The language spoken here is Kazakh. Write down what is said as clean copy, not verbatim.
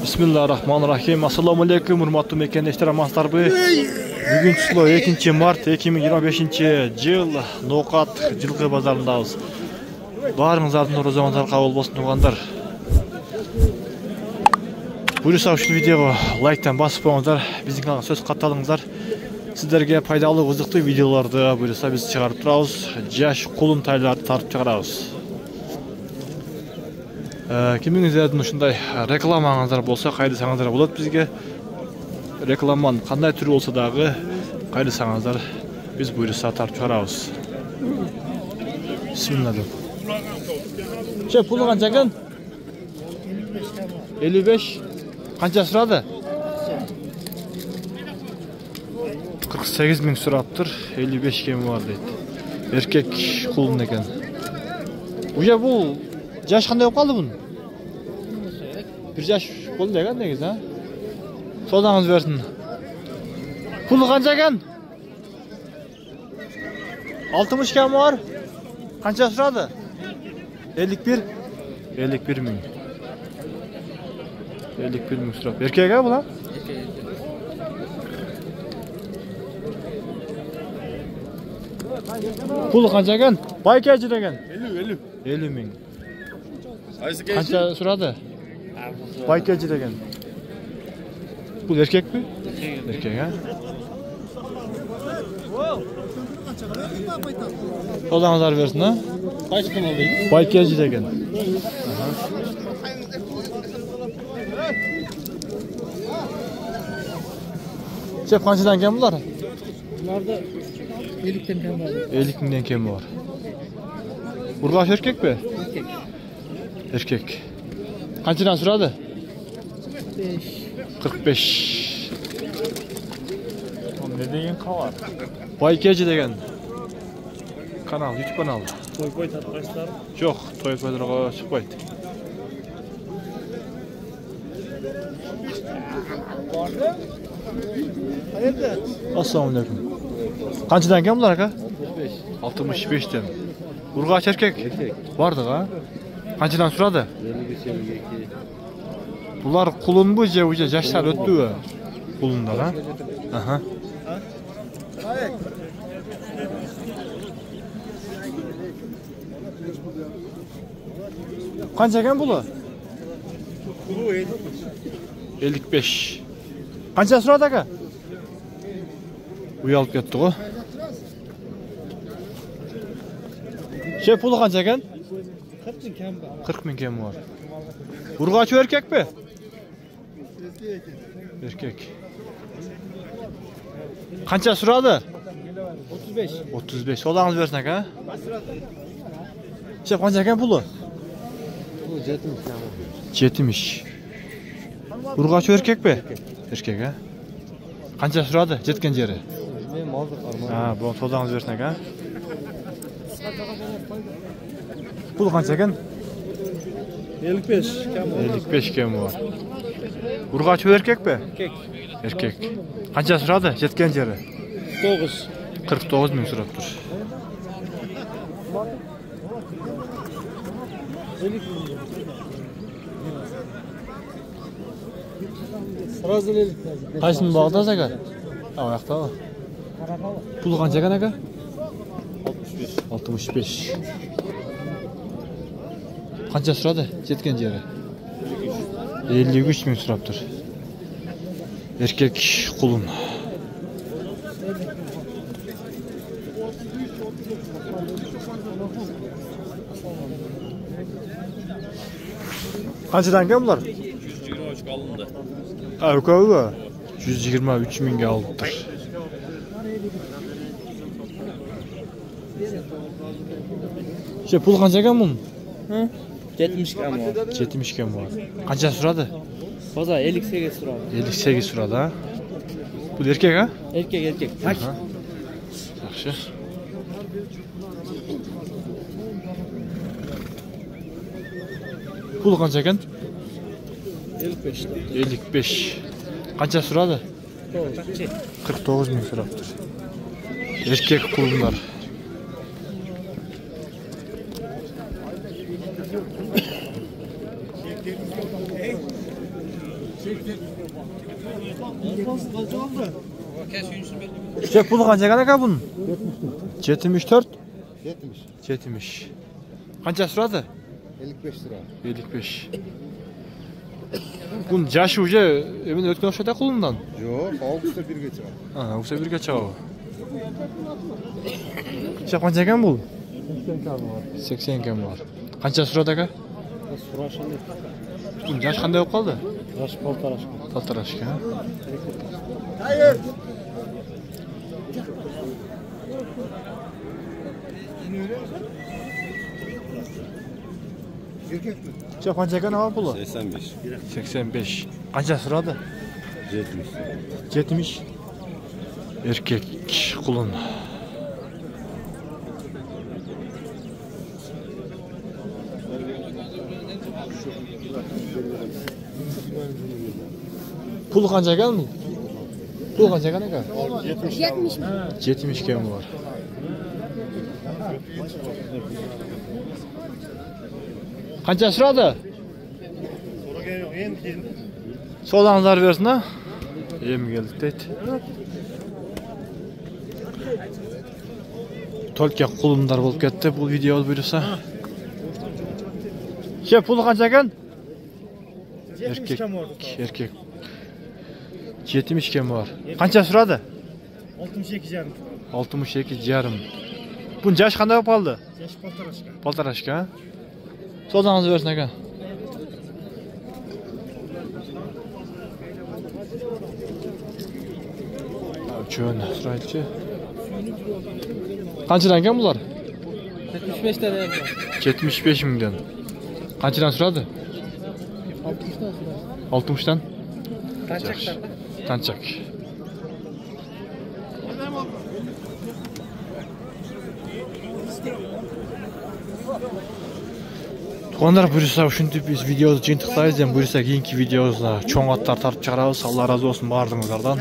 Bismillahirrahmanirrahim. Assalamu alaikum, hurmatly mekendештер, амансыздарбы? Бүгүн число 2 март 2025 жыл, Ноокат жылкы базарындабыз. Баарыңыздардын орозоңуздар кабыл болсун тугандар. Буюрса ушул видеого лайктан басып коюңуздар, биздин каналга сөз катталыңыздар. Сиздерге пайдалуу, кызыктуу видеолорду буюрса биз чыгарып турабыз. Жаш кулун тайларды тартып чыгарабыз. Кимиңиздердин ушундай рекламаңыздар болсо, кайрысаңыздар болот бизге. Рекламанын кандай түрү болсо дагы кайрысаңыздар, биз буюрса тартып чыгарабыз. Бисмилlah. Че, пулу канча экен? 55. Канча сурады? 48 миң сураптыр, 55 кеми бар дейт. Эркек кулун экен. Уже бул жаш кандай болуп калды бунун? Bir жаш болду экен негизи, а? Содаңыз берсин. Пулу канча экен? 60 кеми бар. Канча сурады? 51. 51 миң. 51 миң сурап. Эркек а бул, а? Пулу канча экен? Байкежи деген. 50 миң. Канча сурады? Байкежи деген. Бул эркекпи? Эркек, а? Содаңыздар берсин, а? Кайсы канал дейт? Байкежи деген. Чеп канчадан кем булар? Буларда 50 кем бар. 50 миңден кем бар. Ургаш эркекпи? Эркек. Эркек. Канчадан сурады? 45. 45. Ne деген кабар? Байкежи деген. Канал, YouTube канал. Той татпайсыздар? Жок, той көдөргө чыкпайт. Assalamu alaikum. Канчадан кем булар ака? 65. 65тен. Ургач эркек? Эркек. Бардык, а? Канчадан сурады? 55. Булар кулунбу же уже жаштар өттүбү? Кулундар, а? Аха. Канча экен булу? 55. Канча сурады ака? Уялып кетти го. Че, пулу канча экен? 40 миң кем бар. 40 миң кеми бар. Ургачы эркекпи? Эркек. Канча сурады? 35. 35. Содаңыз берсин ака. Че, канча экен пулу? 70. Ургачы эркекпи? Эркек, а? Канча сурады? Жеткен жери? Мен малды карман. А, бу содаңыз берсин ака. Пулу канча экен? 55 кем бар. 55 кеми бар. Ургачы эркекпи? Эркек. Эркек. Канча сурады? Жеткен жери? 9. 49 миң сураптыр. Сразу элек. Кайсын багдасыз ака? Аяктабы. Пулу канча экен ака? 65. 65. Канча сурады? Жеткен жери? 53 миң сураптыр. Эркек кулун. Канчадан кем булар? 123 алынды. А, өкөбү? 123 миңге алыптыр. Че, пул канча экен мунун? 70 кем бар. 70 кем бар. Канча сурады? База 58 сурады. 58 сурады, а? Бул эркек, а? Эркек. Жакшы. Пул канча экен? 55. 55. Канча сурады? 49 миң сураптыр. Эркек кулундар. Çek pulu kança kadar bunun? 74. 70. 70. Kança suradı? 55 lira. 55. Bunun yaşı uje emin ötken oşada kulundan. Yok, Ağustos'ta bir geçer. Ha, usta bir kaça o. Çek kança kan bul? 80 kan var. Kança surada ka? Suraşandı. Bunun yaş kanda yok kaldı? Yaş paltaraş. Paltaraşka. Hayır. Erkek mi? Çek kança kan var pulu? 85. 85. Kança suradı? 70. 70. Erkek kulun. Pul kança kan mı? Pul kança kan ka? 70. 70 kan var. Kança suradı? Solanlar versin ha? Yem geldik deydi. Tolka kulumlar bolup ketdi bu video buyursa. Pulu kança kan? Erkek. Erkek. 70 kan var. Kança suradı? 62 62 yarım. Bunun yaş kanda bolup kaldı? Yaş paltaraşka. Paltaraşka. Solanız versin aka. Çön, sıraylıca. Kançadan kan bular? 75 tane var. 75 minden. Kançadan suradı? 60'dan. 60'dan? Tançaklar. Tançak. Tuğanlar buyursa uşintiп biz videodu жыйынтыктайбыз, buyursa kийинки videobuzda çoң аттар tartıp чыгарабыз. Allah razı olsun bardığınızlardan.